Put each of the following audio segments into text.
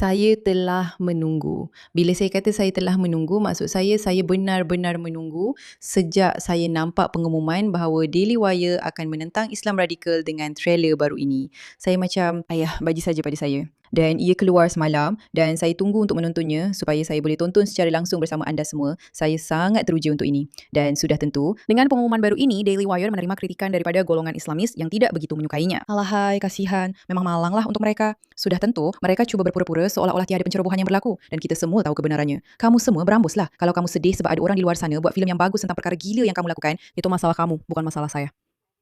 Saya telah menunggu. Bila saya kata saya telah menunggu, maksud saya benar-benar menunggu sejak saya nampak pengumuman bahawa Daily Wire akan menentang Islam radikal dengan trailer baru ini. Saya macam, ayah, bagi saja pada saya. Dan ia keluar semalam dan saya tunggu untuk menontonnya supaya saya boleh tonton secara langsung bersama anda semua. Saya sangat teruja untuk ini. Dan sudah tentu, dengan pengumuman baru ini, Daily Wire menerima kritikan daripada golongan Islamis yang tidak begitu menyukainya. Alahai, kasihan. Memang malanglah untuk mereka. Sudah tentu, mereka cuba berpura-pura seolah-olah tiada pencerobohan yang berlaku dan kita semua tahu kebenarannya. Kamu semua berambuslah. Kalau kamu sedih sebab ada orang di luar sana buat filem yang bagus tentang perkara gila yang kamu lakukan, itu masalah kamu, bukan masalah saya.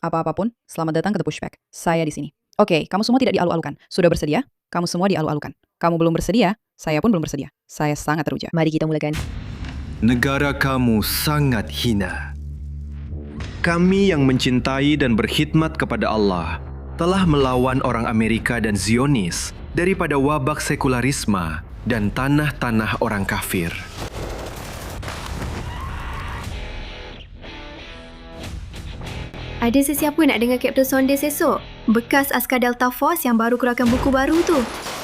Apa-apapun, selamat datang ke The Pushback. Saya di sini. Okey, kamu semua tidak dialu-alukan. Sudah bersedia? Kamu semua dialu-alukan. Kamu belum bersedia? Saya pun belum bersedia. Saya sangat teruja. Mari kita mulakan. Negara kamu sangat hina. Kami yang mencintai dan berkhidmat kepada Allah telah melawan orang Amerika dan Zionis daripada wabak sekularisme dan tanah-tanah orang kafir. Ada sesiapa nak dengar Kapten Saunders esok? Bekas askar Delta Force yang baru keluarkan buku baru tu.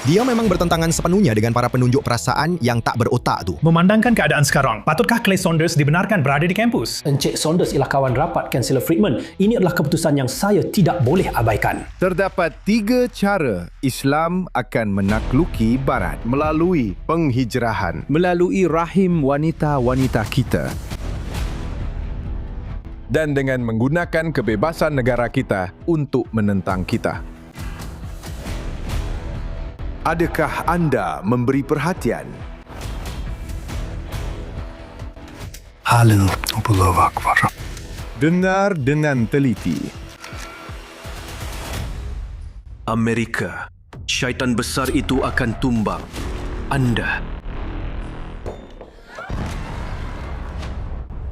Dia memang bertentangan sepenuhnya dengan para penunjuk perasaan yang tak berotak tu. Memandangkan keadaan sekarang, patutkah Clay Saunders dibenarkan berada di kampus? Encik Saunders ialah kawan rapat Kansela Friedman. Ini adalah keputusan yang saya tidak boleh abaikan. Terdapat 3 cara Islam akan menakluki Barat melalui penghijrahan, melalui rahim wanita-wanita kita, dan dengan menggunakan kebebasan negara kita untuk menentang kita. Adakah anda memberi perhatian? Halo, Allahu Akbar. Dengar dengan teliti. Amerika, syaitan besar itu akan tumbang. Anda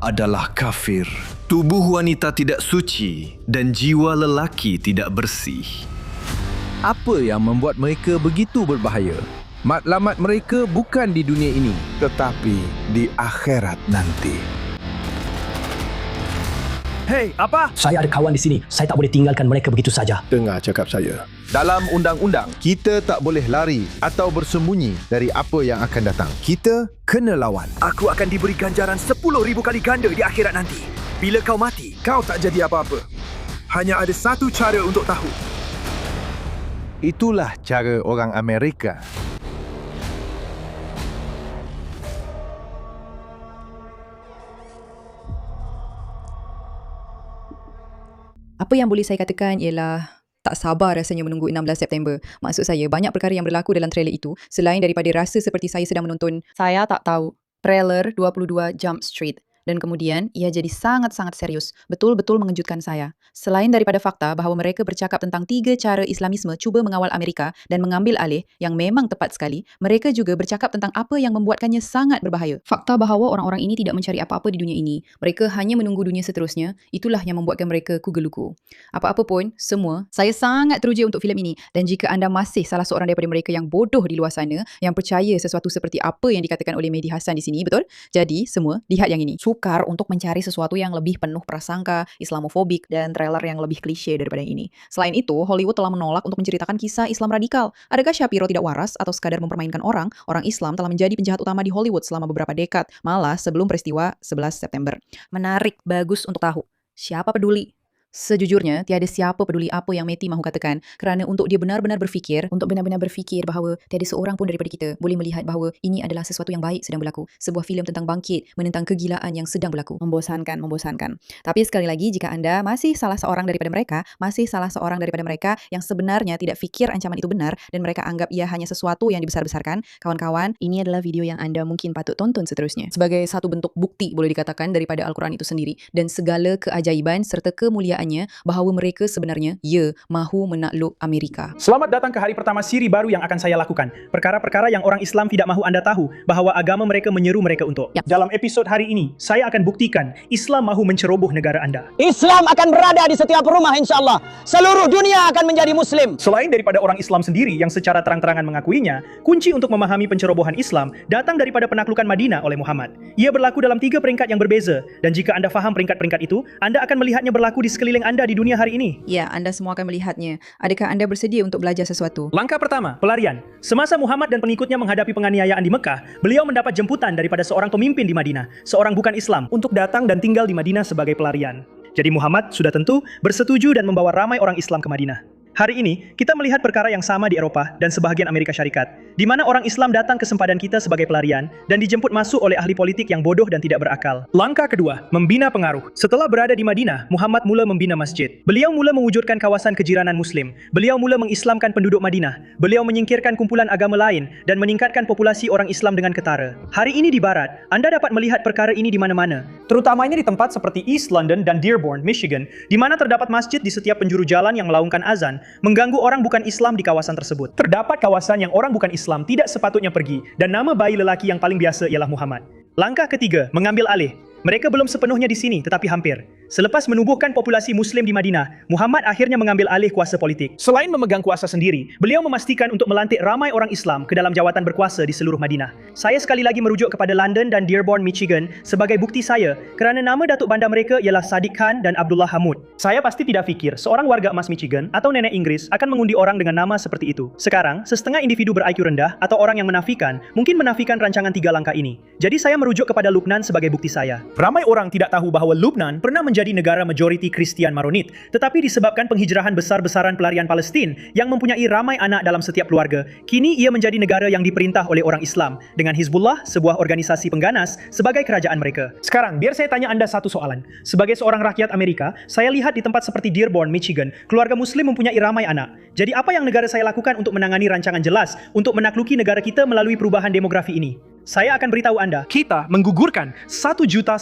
adalah kafir. Tubuh wanita tidak suci dan jiwa lelaki tidak bersih. Apa yang membuat mereka begitu berbahaya? Matlamat mereka bukan di dunia ini, tetapi di akhirat nanti. Hei, apa? Saya ada kawan di sini. Saya tak boleh tinggalkan mereka begitu saja. Dengar cakap saya. Dalam undang-undang, kita tak boleh lari atau bersembunyi dari apa yang akan datang. Kita kena lawan. Aku akan diberi ganjaran 10,000 kali ganda di akhirat nanti. Bila kau mati, kau tak jadi apa-apa. Hanya ada satu cara untuk tahu. Itulah cara orang Amerika. Apa yang boleh saya katakan ialah tak sabar rasanya menunggu 16 September. Maksud saya, banyak perkara yang berlaku dalam trailer itu selain daripada rasa seperti saya sedang menonton, saya tak tahu, trailer 22 Jump Street. Dan kemudian, ia jadi sangat-sangat serius. Betul-betul mengejutkan saya. Selain daripada fakta bahawa mereka bercakap tentang 3 cara Islamisme cuba mengawal Amerika dan mengambil alih yang memang tepat sekali, mereka juga bercakap tentang apa yang membuatkannya sangat berbahaya. Fakta bahawa orang-orang ini tidak mencari apa-apa di dunia ini. Mereka hanya menunggu dunia seterusnya. Itulah yang membuatkan mereka kugeluku. Apa-apa pun, semua, saya sangat teruja untuk filem ini. Dan jika anda masih salah seorang daripada mereka yang bodoh di luar sana, yang percaya sesuatu seperti apa yang dikatakan oleh Mehdi Hassan di sini, betul? Jadi, semua, lihat yang ini. Sukar untuk mencari sesuatu yang lebih penuh prasangka, Islamofobik, dan trailer yang lebih klise daripada ini. Selain itu, Hollywood telah menolak untuk menceritakan kisah Islam radikal. Adakah Shapiro tidak waras atau sekadar mempermainkan orang? Orang Islam telah menjadi penjahat utama di Hollywood selama beberapa dekad, malah sebelum peristiwa 11 September. Menarik, bagus untuk tahu. Siapa peduli? Sejujurnya, tiada siapa peduli apa yang Mehdi mahu katakan kerana untuk dia benar-benar berfikir bahawa tiada seorang pun daripada kita boleh melihat bahawa ini adalah sesuatu yang baik sedang berlaku. Sebuah filem tentang bangkit, menentang kegilaan yang sedang berlaku. Membosankan. Tapi sekali lagi, jika anda masih salah seorang daripada mereka yang sebenarnya tidak fikir ancaman itu benar dan mereka anggap ia hanya sesuatu yang dibesar-besarkan, kawan-kawan, ini adalah video yang anda mungkin patut tonton seterusnya. Sebagai satu bentuk bukti boleh dikatakan daripada Al-Quran itu sendiri dan segala keajaiban serta kemuliaan bahawa mereka sebenarnya mahu menakluk Amerika. Selamat datang ke hari pertama siri baru yang akan saya lakukan. Perkara-perkara yang orang Islam tidak mahu anda tahu bahawa agama mereka menyeru mereka untuk. Ya. Dalam episod hari ini, saya akan buktikan Islam mahu menceroboh negara anda. Islam akan berada di setiap rumah insyaAllah. Seluruh dunia akan menjadi Muslim. Selain daripada orang Islam sendiri yang secara terang-terangan mengakuinya, kunci untuk memahami pencerobohan Islam datang daripada penaklukan Madinah oleh Muhammad. Ia berlaku dalam 3 peringkat yang berbeza dan jika anda faham peringkat-peringkat itu, anda akan melihatnya berlaku di sekeliling sekeliling anda di dunia hari ini? Ya, anda semua akan melihatnya. Adakah anda bersedia untuk belajar sesuatu? Langkah pertama, pelarian. Semasa Muhammad dan pengikutnya menghadapi penganiayaan di Mekah, beliau mendapat jemputan daripada seorang pemimpin di Madinah, seorang bukan Islam, untuk datang dan tinggal di Madinah sebagai pelarian. Jadi Muhammad sudah tentu bersetuju dan membawa ramai orang Islam ke Madinah. Hari ini, kita melihat perkara yang sama di Eropa dan sebahagian Amerika Syarikat, di mana orang Islam datang ke sempadan kita sebagai pelarian dan dijemput masuk oleh ahli politik yang bodoh dan tidak berakal. Langkah kedua, membina pengaruh. Setelah berada di Madinah, Muhammad mula membina masjid. Beliau mula mewujudkan kawasan kejiranan Muslim. Beliau mula mengislamkan penduduk Madinah. Beliau menyingkirkan kumpulan agama lain dan meningkatkan populasi orang Islam dengan ketara. Hari ini di Barat, anda dapat melihat perkara ini di mana-mana, terutamanya di tempat seperti East London dan Dearborn, Michigan, di mana terdapat masjid di setiap penjuru jalan yang melaungkan azan, mengganggu orang bukan Islam di kawasan tersebut. Terdapat kawasan yang orang bukan Islam tidak sepatutnya pergi, dan nama bayi lelaki yang paling biasa ialah Muhammad. Langkah ketiga, mengambil alih. Mereka belum sepenuhnya di sini, tetapi hampir. Selepas menubuhkan populasi Muslim di Madinah, Muhammad akhirnya mengambil alih kuasa politik. Selain memegang kuasa sendiri, beliau memastikan untuk melantik ramai orang Islam ke dalam jawatan berkuasa di seluruh Madinah. Saya sekali lagi merujuk kepada London dan Dearborn, Michigan sebagai bukti saya kerana nama datuk bandar mereka ialah Sadiq Khan dan Abdullah Hamud. Saya pasti tidak fikir seorang warga emas Michigan atau nenek Inggris akan mengundi orang dengan nama seperti itu. Sekarang, setengah individu ber-IQ rendah atau orang yang menafikan mungkin menafikan rancangan 3 langkah ini. Jadi saya merujuk kepada Lubnan sebagai bukti saya. Ramai orang tidak tahu bahawa Lubnan pernah menjadi negara majoriti Kristian Maronit, tetapi disebabkan penghijrahan besar-besaran pelarian Palestin yang mempunyai ramai anak dalam setiap keluarga, kini ia menjadi negara yang diperintah oleh orang Islam dengan Hizbullah, sebuah organisasi pengganas, sebagai kerajaan mereka. Sekarang, biar saya tanya anda satu soalan. Sebagai seorang rakyat Amerika, saya lihat di tempat seperti Dearborn, Michigan, keluarga Muslim mempunyai ramai anak. Jadi apa yang negara saya lakukan untuk menangani rancangan jelas untuk menakluki negara kita melalui perubahan demografi ini? Saya akan beritahu anda, kita menggugurkan 1.100.000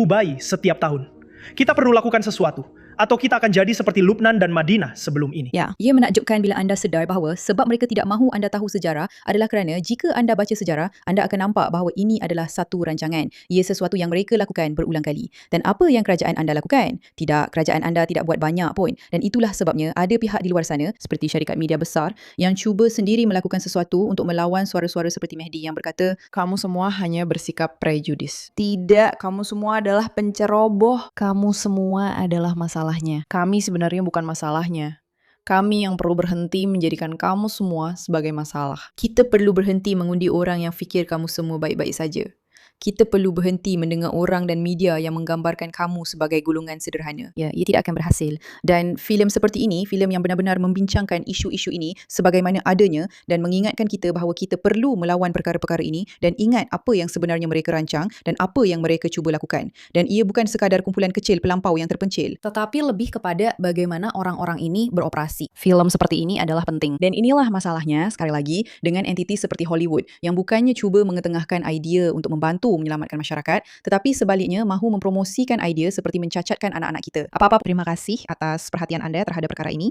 bayi setiap tahun. Kita perlu lakukan sesuatu, atau kita akan jadi seperti Lubnan dan Madinah sebelum ini. Ya, ia menakjubkan bila anda sedar bahawa sebab mereka tidak mahu anda tahu sejarah adalah kerana jika anda baca sejarah, anda akan nampak bahawa ini adalah satu rancangan. Ia sesuatu yang mereka lakukan berulang kali. Dan apa yang kerajaan anda lakukan? Tidak, kerajaan anda tidak buat banyak pun. Dan itulah sebabnya ada pihak di luar sana, seperti syarikat media besar, yang cuba sendiri melakukan sesuatu untuk melawan suara-suara seperti Mehdi yang berkata, kamu semua hanya bersikap prejudis. Tidak, kamu semua adalah penceroboh. Kamu semua adalah masalah. Kami sebenarnya bukan masalahnya. Kami yang perlu berhenti menjadikan kamu semua sebagai masalah. Kita perlu berhenti mengundi orang yang fikir kamu semua baik-baik saja. Kita perlu berhenti mendengar orang dan media yang menggambarkan kamu sebagai golongan sederhana. Ya, ia tidak akan berhasil. Dan filem seperti ini, filem yang benar-benar membincangkan isu-isu ini sebagaimana adanya dan mengingatkan kita bahawa kita perlu melawan perkara-perkara ini dan ingat apa yang sebenarnya mereka rancang dan apa yang mereka cuba lakukan. Dan ia bukan sekadar kumpulan kecil pelampau yang terpencil, tetapi lebih kepada bagaimana orang-orang ini beroperasi. Filem seperti ini adalah penting. Dan inilah masalahnya, sekali lagi, dengan entiti seperti Hollywood yang bukannya cuba mengetengahkan idea untuk membantu menyelamatkan masyarakat, tetapi sebaliknya mahu mempromosikan idea seperti mencacatkan anak-anak kita. Apa-apa, terima kasih atas perhatian anda terhadap perkara ini.